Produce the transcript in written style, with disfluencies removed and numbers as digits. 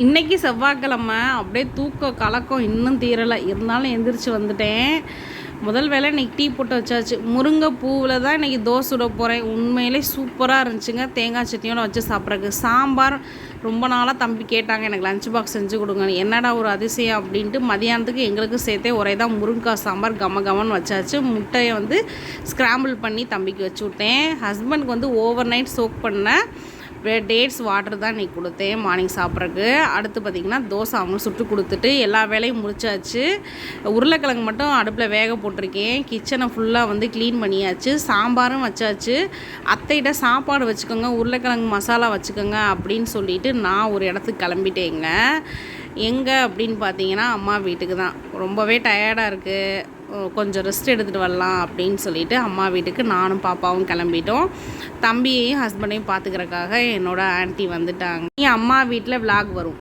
இன்றைக்கி செவ்வாய்க்கிழமை அப்படியே தூக்க கலக்கம் இன்னும் தீரலை. இருந்தாலும் எந்திரிச்சு வந்துட்டேன். முதல் வேளை இன்றைக்கி டீ போட்டு வச்சாச்சு. முருங்கைப்பூவில் தான் இன்றைக்கி தோசை சுட போகிறேன். உண்மையிலே சூப்பராக இருந்துச்சுங்க. தேங்காய் சட்னியோட வச்சு சாப்பிட்றதுக்கு. சாம்பார் ரொம்ப நாளாக தம்பி கேட்டாங்க, எனக்கு லஞ்ச் பாக்ஸ் செஞ்சு கொடுங்க. என்னடா ஒரு அதிசயம் அப்படின்ட்டு மதியானத்துக்கு எங்களுக்கு சேர்த்தே ஒரே தான் முருங்கைக்காய் சாம்பார் கமன்னு வச்சாச்சு. முட்டையை ஸ்க்ராம்பிள் பண்ணி தம்பிக்கு வச்சு விட்டேன். ஹஸ்பண்டுக்கு ஓவர் நைட் சோக் பண்ண டேட்ஸ் வாட்டர் தான் இன்றைக்கி கொடுத்தேன் மார்னிங் சாப்பிட்றதுக்கு. அடுத்து பார்த்திங்கன்னா தோசை அவங்க சுட்டு கொடுத்துட்டு எல்லா வேலையும் முடிச்சாச்சு. உருளைக்கிழங்கு மட்டும் அடுப்பில் வேக போட்டிருக்கேன். கிச்சனை ஃபுல்லாக க்ளீன் பண்ணியாச்சு. சாம்பாரும் வச்சாச்சு. அத்தைகிட்ட சாப்பாடு வச்சுக்கோங்க, உருளைக்கிழங்கு மசாலா வச்சுக்கோங்க அப்படின்னு சொல்லிவிட்டு நான் ஒரு இடத்துக்கு கிளம்பிட்டேங்க. எங்கே அப்படின்னு பார்த்தீங்கன்னா அம்மா வீட்டுக்கு தான். ரொம்பவே டயர்டாக இருக்குது, கொஞ்சம் ரெஸ்ட் எடுத்துகிட்டு வரலாம் அப்படின்னு சொல்லிட்டு அம்மா வீட்டுக்கு நானும் பாப்பாவும் கிளம்பிட்டோம். தம்பியையும் ஹஸ்பண்டையும் பார்த்துக்கிறக்காக என்னோடய ஆன்ட்டி வந்துட்டாங்க. அம்மா வீட்டில் விலாக் வரும்.